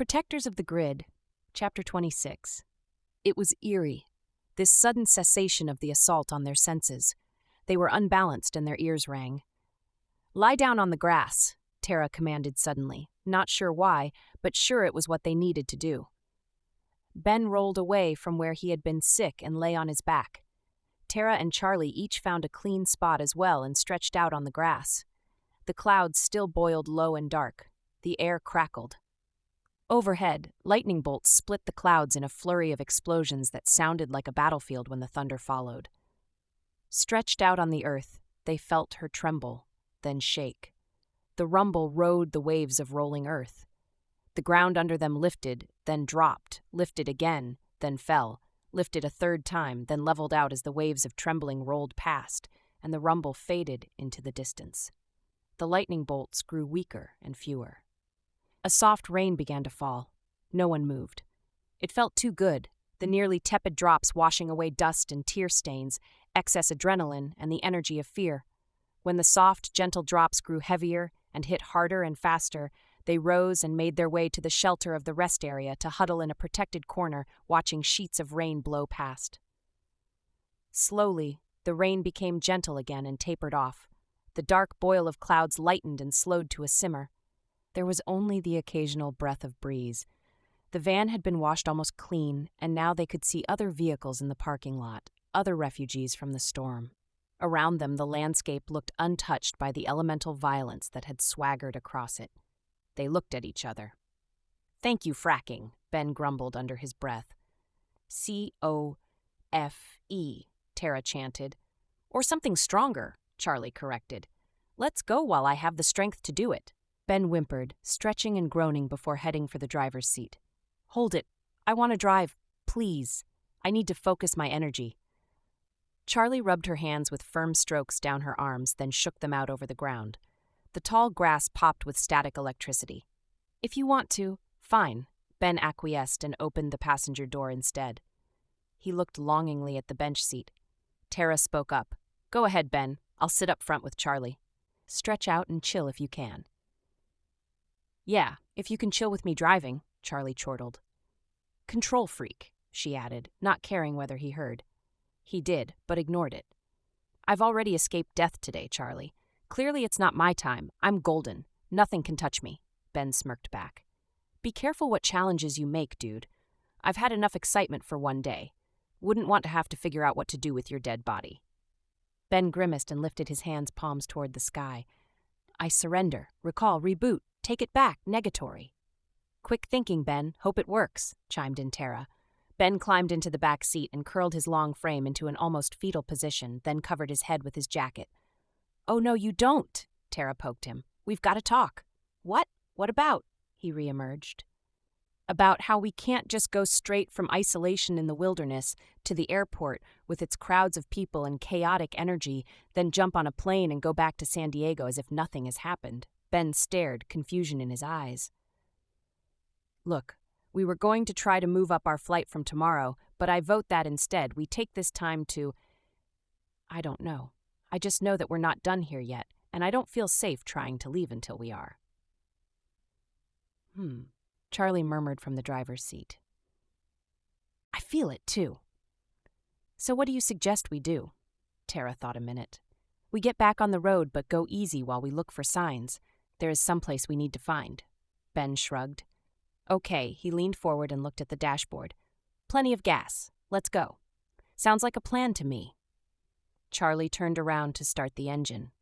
Protectors of the Grid, Chapter 26. It was eerie, this sudden cessation of the assault on their senses. They were unbalanced and their ears rang. "Lie down on the grass," Tara commanded suddenly, not sure why, but sure it was what they needed to do. Ben rolled away from where he had been sick and lay on his back. Tara and Charlie each found a clean spot as well and stretched out on the grass. The clouds still boiled low and dark. The air crackled. Overhead, lightning bolts split the clouds in a flurry of explosions that sounded like a battlefield when the thunder followed. Stretched out on the earth, they felt her tremble, then shake. The rumble rode the waves of rolling earth. The ground under them lifted, then dropped, lifted again, then fell, lifted a third time, then leveled out as the waves of trembling rolled past, and the rumble faded into the distance. The lightning bolts grew weaker and fewer. A soft rain began to fall. No one moved. It felt too good, the nearly tepid drops washing away dust and tear stains, excess adrenaline, and the energy of fear. When the soft, gentle drops grew heavier and hit harder and faster, they rose and made their way to the shelter of the rest area to huddle in a protected corner, watching sheets of rain blow past. Slowly, the rain became gentle again and tapered off. The dark boil of clouds lightened and slowed to a simmer. There was only the occasional breath of breeze. The van had been washed almost clean, and now they could see other vehicles in the parking lot, other refugees from the storm. Around them, the landscape looked untouched by the elemental violence that had swaggered across it. They looked at each other. "Thank you, fracking," Ben grumbled under his breath. "C-O-F-E, Tara chanted. "Or something stronger," Charlie corrected. "Let's go while I have the strength to do it." Ben whimpered, stretching and groaning before heading for the driver's seat. "Hold it. I want to drive. Please. I need to focus my energy." Charlie rubbed her hands with firm strokes down her arms, then shook them out over the ground. The tall grass popped with static electricity. "If you want to, fine," Ben acquiesced and opened the passenger door instead. He looked longingly at the bench seat. Tara spoke up. "Go ahead, Ben. I'll sit up front with Charlie. Stretch out and chill if you can." "Yeah, if you can chill with me driving," Charlie chortled. "Control freak," she added, not caring whether he heard. He did, but ignored it. "I've already escaped death today, Charlie. Clearly it's not my time. I'm golden. Nothing can touch me," Ben smirked back. "Be careful what challenges you make, dude. I've had enough excitement for one day. Wouldn't want to have to figure out what to do with your dead body." Ben grimaced and lifted his hands palms toward the sky. "I surrender. Recall, reboot. Take it back, negatory." "Quick thinking, Ben. Hope it works," chimed in Tara. Ben climbed into the back seat and curled his long frame into an almost fetal position, then covered his head with his jacket. "Oh, no, you don't," Tara poked him. "We've got to talk." "What? What about?" he reemerged. "About how we can't just go straight from isolation in the wilderness to the airport with its crowds of people and chaotic energy, then jump on a plane and go back to San Diego as if nothing has happened." Ben stared, confusion in his eyes. "Look, we were going to try to move up our flight from tomorrow, but I vote that instead we take this time to... I don't know. I just know that we're not done here yet, and I don't feel safe trying to leave until we are." Charlie murmured from the driver's seat. "I feel it, too." "So what do you suggest we do?" Tara thought a minute. "We get back on the road, but go easy while we look for signs. There is someplace we need to find." Ben shrugged. "Okay," he leaned forward and looked at the dashboard. "Plenty of gas. Let's go." "Sounds like a plan to me." Charlie turned around to start the engine.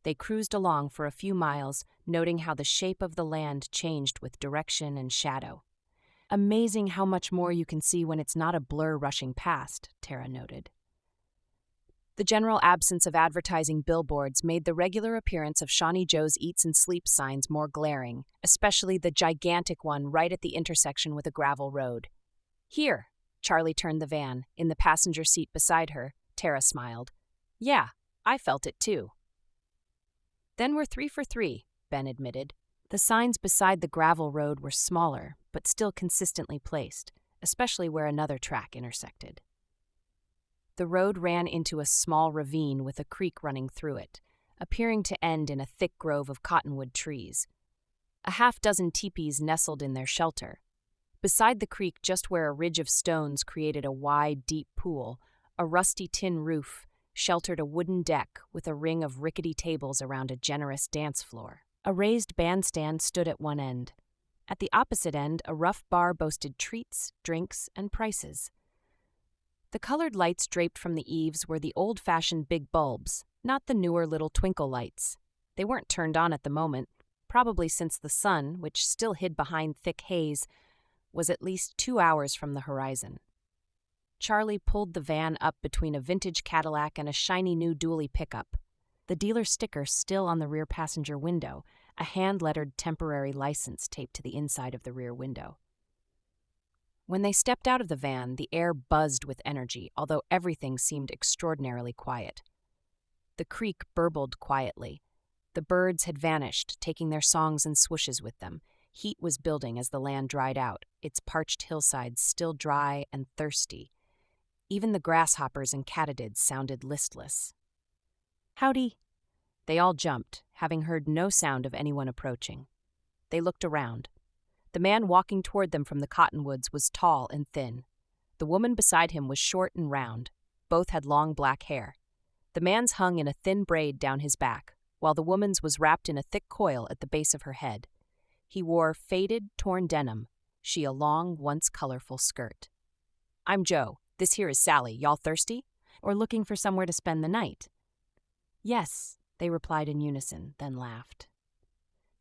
They cruised along for a few miles, noting how the shape of the land changed with direction and shadow. "Amazing how much more you can see when it's not a blur rushing past," Tara noted. The general absence of advertising billboards made the regular appearance of Shawnee Joe's Eats and Sleeps signs more glaring, especially the gigantic one right at the intersection with a gravel road. "Here," Charlie turned the van. In the passenger seat beside her, Tara smiled. "Yeah, I felt it too." "Then we're 3 for 3, Ben admitted. The signs beside the gravel road were smaller, but still consistently placed, especially where another track intersected. The road ran into a small ravine with a creek running through it, appearing to end in a thick grove of cottonwood trees. A half-dozen teepees nestled in their shelter, Beside the creek, just where a ridge of stones created a wide, deep pool, a rusty tin roof sheltered a wooden deck with a ring of rickety tables around a generous dance floor. A raised bandstand stood at one end. At the opposite end, a rough bar boasted treats, drinks, and prices. The colored lights draped from the eaves were the old-fashioned big bulbs, not the newer little twinkle lights. They weren't turned on at the moment, probably since the sun, which still hid behind thick haze, was at least 2 hours from the horizon. Charlie pulled the van up between a vintage Cadillac and a shiny new dually pickup. The dealer sticker still on the rear passenger window, a hand-lettered temporary license taped to the inside of the rear window. When they stepped out of the van, the air buzzed with energy, although everything seemed extraordinarily quiet. The creek burbled quietly. The birds had vanished, taking their songs and swooshes with them. Heat was building as the land dried out, its parched hillsides still dry and thirsty. Even the grasshoppers and katydids sounded listless. "Howdy." They all jumped, having heard no sound of anyone approaching. They looked around. The man walking toward them from the cottonwoods was tall and thin. The woman beside him was short and round. Both had long black hair. The man's hung in a thin braid down his back, while the woman's was wrapped in a thick coil at the base of her head. He wore faded, torn denim, she a long, once colorful skirt. "I'm Joe. This here is Sally. Y'all thirsty? Or looking for somewhere to spend the night?" "Yes," they replied in unison, then laughed.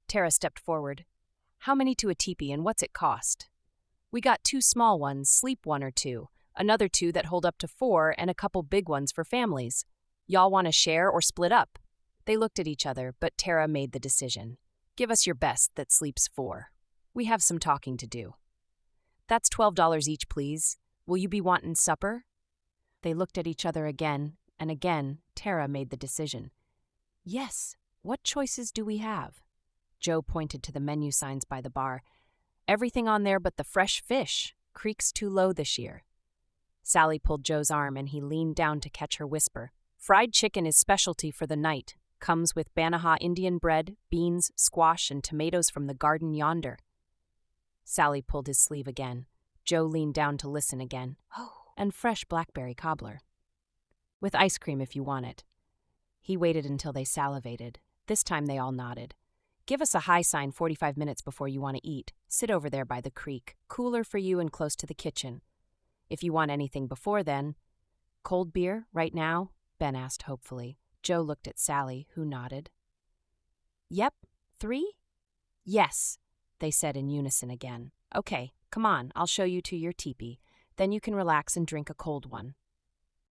Tara stepped forward. "How many to a teepee and what's it cost?" "We got 2 small ones, sleep 1 or 2, another 2 that hold up to 4, and a couple big ones for families. Y'all want to share or split up?" They looked at each other, but Tara made the decision. "Give us your best that sleeps 4. We have some talking to do." "That's $12 each, please. Will you be wantin' supper?" They looked at each other again, and again Tara made the decision. "Yes, what choices do we have?" Joe pointed to the menu signs by the bar. "Everything on there but the fresh fish. Creek's too low this year." Sally pulled Joe's arm and he leaned down to catch her whisper. "Fried chicken is specialty for the night. Comes with Banahaw Indian bread, beans, squash, and tomatoes from the garden yonder." Sally pulled his sleeve again. Joe leaned down to listen again. "Oh, and fresh blackberry cobbler. With ice cream if you want it." He waited until they salivated. This time they all nodded. "Give us a high sign 45 minutes before you want to eat. Sit over there by the creek. Cooler for you and close to the kitchen. If you want anything before then." "Cold beer, right now?" Ben asked hopefully. Joe looked at Sally, who nodded. "Yep, 3? "Yes," they said in unison again. "Okay, come on, I'll show you to your teepee. Then you can relax and drink a cold one."